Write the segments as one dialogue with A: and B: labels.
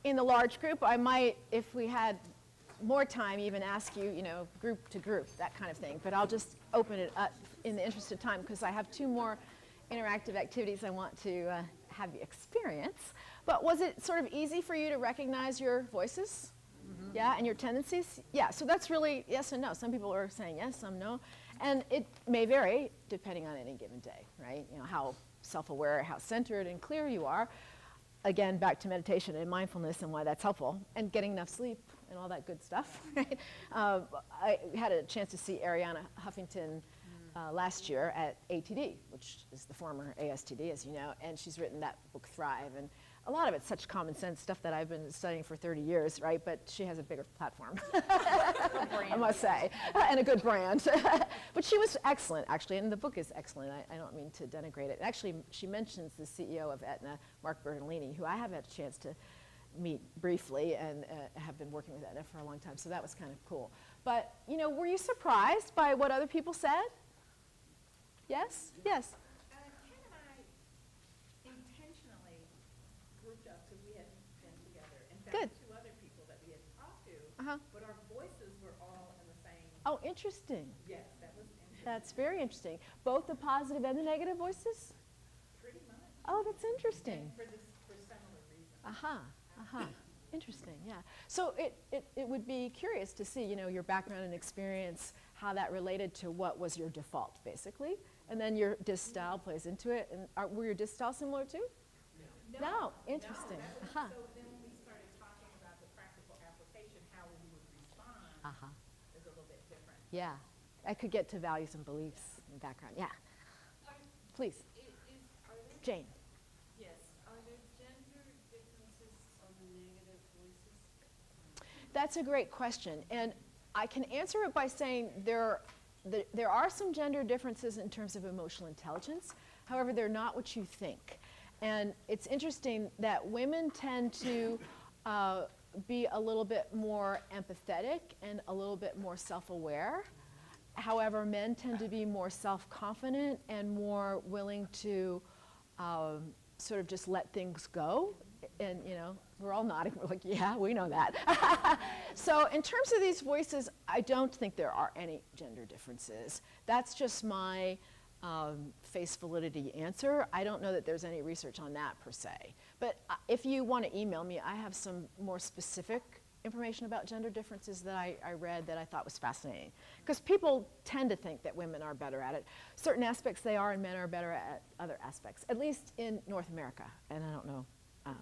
A: in the large group, I might, if we had more time, even ask you, group to group, that kind of thing. But I'll just open it up in the interest of time because I have 2 more interactive activities I want to have you experience. But was it sort of easy for you to recognize your voices? Mm-hmm. Yeah, and your tendencies? Yeah, so that's really yes and no. Some people are saying yes, some no. And it may vary depending on any given day, right? How self-aware, how centered and clear you are. Again, back to meditation and mindfulness and why that's helpful, and getting enough sleep and all that good stuff. Right? I had a chance to see Arianna Huffington last year at ATD, which is the former ASTD, as you know, and she's written that book, Thrive, and a lot of it's such common sense stuff that I've been studying for 30 years, right? But she has a bigger platform, I must say, and a good brand. But she was excellent, actually, and the book is excellent. I don't mean to denigrate it. Actually, she mentions the CEO of Aetna, Mark Bertolini, who I have had a chance to meet briefly and have been working with Aetna for a long time, so that was kind of cool. But, were you surprised by what other people said? Yes? Yes.
B: Ken and I intentionally grouped up because we had been together and found 2 other people that we had talked to, but our voices were all in the same.
A: Oh, interesting.
B: Yes, that was interesting.
A: That's very interesting. Both the positive and the negative voices?
B: Pretty much.
A: Oh, that's interesting.
B: And for similar reasons.
A: Interesting, yeah. So it would be curious to see, your background and experience, how that related to what was your default, basically. And then your DISC style plays into it. And were your DISC style similar too? No. Interesting.
B: So then when we started talking about the practical application, how we would respond is a little bit different.
A: Yeah. I could get to values and beliefs and background. Yeah. Please.
C: Are there,
A: Jane.
C: yes, are there gender differences on the negative voices?
A: That's a great question. And I can answer it by saying there are some gender differences in terms of emotional intelligence. However, they're not what you think. And it's interesting that women tend to be a little bit more empathetic and a little bit more self-aware. However, men tend to be more self-confident and more willing to sort of just let things go. And, we're all nodding. We're like, yeah, we know that. So in terms of these voices, I don't think there are any gender differences. That's just my face validity answer. I don't know that there's any research on that per se. But if you want to email me, I have some more specific information about gender differences that I read that I thought was fascinating. Because people tend to think that women are better at it. Certain aspects they are, and men are better at other aspects, at least in North America. And I don't know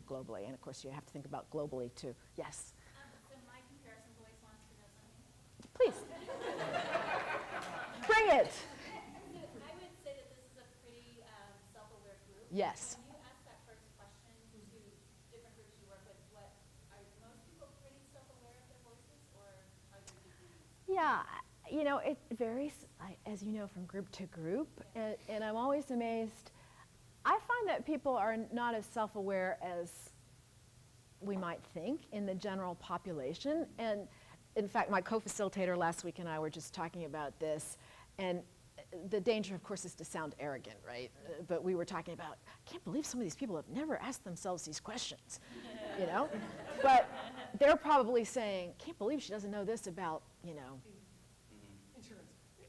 A: globally. And of course, you have to think about globally too. Yes?
D: So my comparison voice wants to know something.
A: Please. Bring it.
D: I would say that this is a pretty self-aware group.
A: Yes.
D: When you ask that first question to different groups you work with, are most people pretty self-aware of their voices, or are there degrees?
A: Yeah, it varies, as you know, from group to group. And I'm always amazed. I find that people are not as self-aware as we might think in the general population. And in fact, my co-facilitator last week and I were just talking about this. And the danger, of course, is to sound arrogant, right? But we were talking about, I can't believe some of these people have never asked themselves these questions, But they're probably saying, can't believe she doesn't know this about,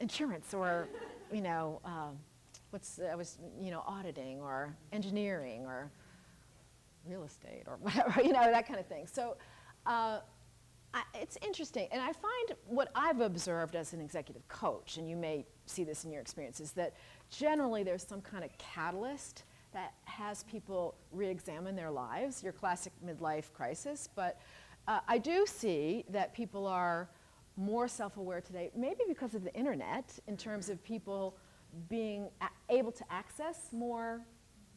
A: insurance or, auditing or engineering or real estate or whatever, that kind of thing. So it's interesting. And I find what I've observed as an executive coach, and you may see this in your experience, is that generally there's some kind of catalyst that has people re-examine their lives, your classic midlife crisis. But I do see that people are more self-aware today, maybe because of the internet, in terms of people being able to access more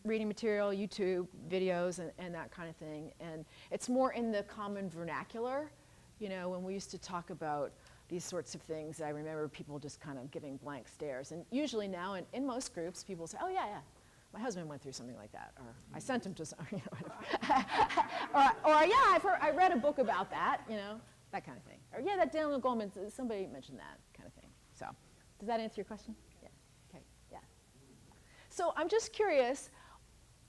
A: reading material, YouTube videos, and that kind of thing. And it's more in the common vernacular. When we used to talk about these sorts of things, I remember people just kind of giving blank stares. And usually now, in most groups, people say, oh, yeah, my husband went through something like that, or I sent him to some, or yeah, I read a book about that, that kind of thing. Or yeah, that Daniel Goleman, somebody mentioned that kind of thing. So, does that answer your question? Yeah. Okay. Yeah. So I'm just curious,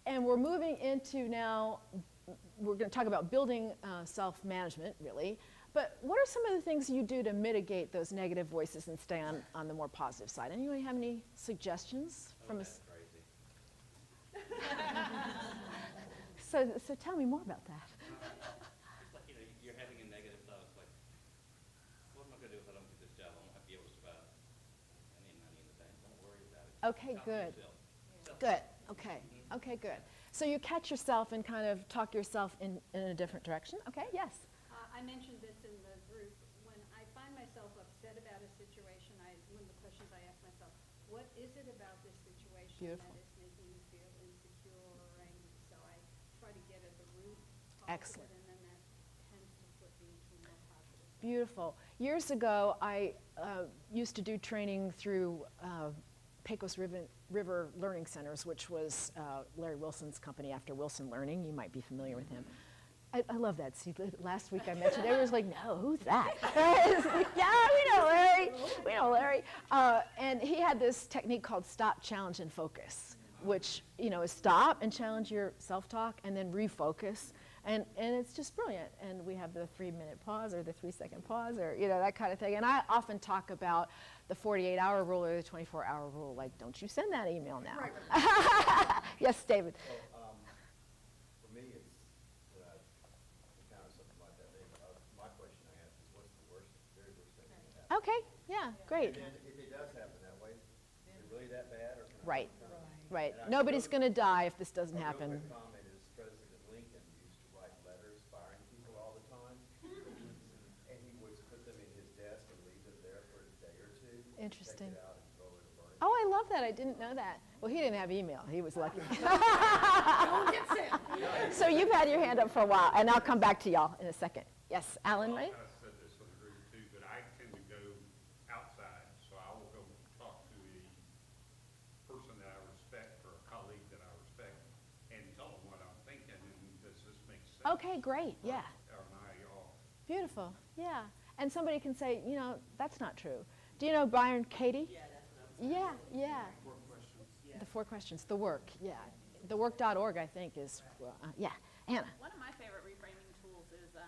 A: and we're moving into now we're going to talk about building self-management, really. But what are some of the things you do to mitigate those negative voices and stay on the more positive side? Anybody have any suggestions from us? So tell me more about that.
E: It's like, you're having a negative thought. It's like, what am I going to do if I don't get this job? I won't be able to survive. I need money in the bank. Don't worry about it.
A: Okay,
E: Talk to
A: good.
E: yourself.
A: Good. Okay. Okay, good. So you catch yourself and kind of talk yourself in a different direction. Okay, yes.
C: I mentioned this in the group. When I find myself upset about a situation, one of the questions I ask myself, what is it about this situation
A: Beautiful.
C: that is making me feel insecure or angry? So I try to get at the root cause of
A: Excellent.
C: it, and then that tends to flip me into a more positive.
A: Beautiful. Years ago, I used to do training through Pecos River Learning Centers, which was Larry Wilson's company after Wilson Learning. You might be familiar with him. I love that. See, last week I mentioned, everyone's like, no, who's that? Yeah, we know Larry. We know Larry. And he had this technique called stop, challenge, and focus, which, is stop and challenge your self-talk and then refocus. And it's just brilliant. And we have the 3-minute pause or the 3-second pause or, that kind of thing. And I often talk about the 48-hour rule or the 24-hour rule. Like, don't you send that email now. Right. Yes, David.
F: Well, for me, it's when I encounter something like that. My question I ask is, what's the very worst thing that can happen?
A: Okay, yeah, great.
F: And then if it does happen that way, is it really that bad, or can I
A: Right,
F: overcome it?
A: right.
F: And I
A: Nobody's
F: suppose-
A: going to die if this doesn't
F: A real
A: happen.
F: quick comment is President Lincoln used to write letters firing people all the time, and he would put them in his desk and leave them there for a day or two.
A: Interesting.
F: Take it out and throw it or burn it.
A: Oh, I love that. I didn't know that. Well, he didn't have email. He was lucky. So you've had your hand up for a while, and I'll come back to y'all in a second. Yes, Alan, right?
G: I said this for the group too, but I tend to go outside, so I will go talk to a person that I respect or a colleague that I respect and tell them what I'm thinking, and does this make sense?
A: Okay, great. Yeah.
G: Or am I off?
A: Beautiful. Yeah. And somebody can say, that's not true. Do you know Byron Katie? Yeah, that's what I was Yeah.
H: 4 questions.
A: The 4 questions. The work. Yeah. Thework.org, I think, is, yeah. Anna.
D: One of my favorite reframing tools is a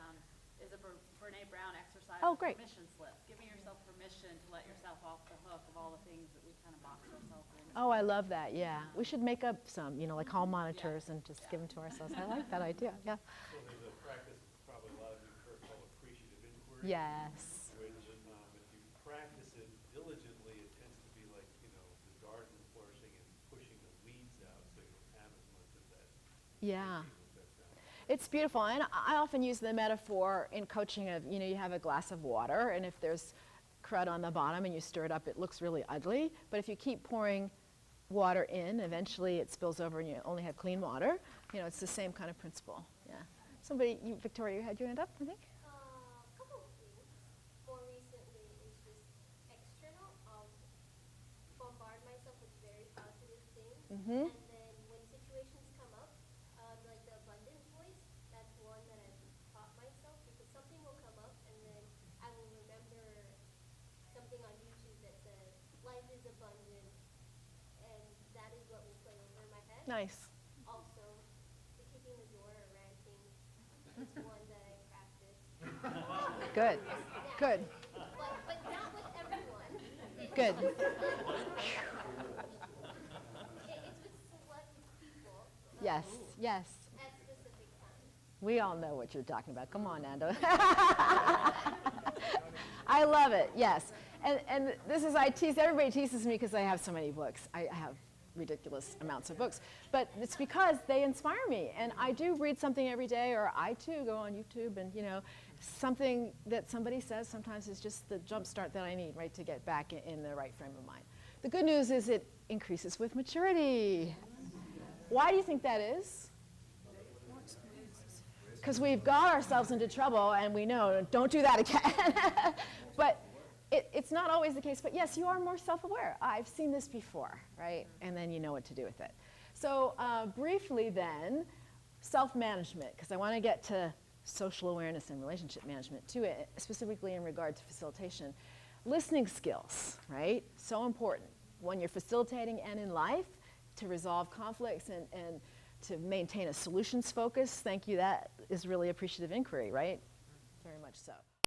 D: Brene Brown exercise.
A: Oh, great.
D: Permission slip. Giving yourself permission to let yourself off the hook of all the things that we kind of box ourselves in.
A: Oh, I love that. Yeah. We should make up some, like hall monitors and just give them to ourselves. I like that idea. Yeah.
H: So there's a practice probably a lot of you have heard called appreciative inquiry.
A: Yes.
H: Which, if you practice it diligently, it tends to be like, the garden flourishing and pushing the weeds out so you don't have as much of that.
A: Yeah.
H: thinking that sounds.
A: It's beautiful. And I often use the metaphor in coaching of, you have a glass of water, and if there's crud on the bottom and you stir it up, it looks really ugly. But if you keep pouring water in, eventually it spills over and you only have clean water. It's the same kind of principle. Yeah. Victoria, you had your hand up, I think?
I: Couple of things. More recently is just external. Bombard myself with very positive things.
A: Mm-hmm.
I: And then when situations come up, like the abundant voice, that's one that I've taught myself because something will come up and then I will remember something on YouTube that says, life is abundant, and that is what will play over my head.
A: Nice.
I: Also, the kicking the door or ranting is one that I practice.
A: Good. Good.
I: But not with everyone.
A: Good.
I: It's with select people
A: Yes. Yes.
I: at specific times.
A: We all know what you're talking about. Come on, Nando. I love it, yes. And everybody teases me because I have so many books. I have ridiculous amounts of books. But it's because they inspire me. And I do read something every day, or I too go on YouTube and, something that somebody says sometimes is just the jump start that I need, right, to get back in the right frame of mind. The good news is it increases with maturity. Why do you think that is? Because we've got ourselves into trouble and we know, don't do that again. But it's not always the case. But yes, you are more self-aware. I've seen this before, right? And then you know what to do with it. So briefly then, self-management, because I want to get to social awareness and relationship management to it, specifically in regard to facilitation. Listening skills, right? So important when you're facilitating and in life to resolve conflicts and to maintain a solutions focus, thank you, that is really appreciative inquiry, right? Very much so.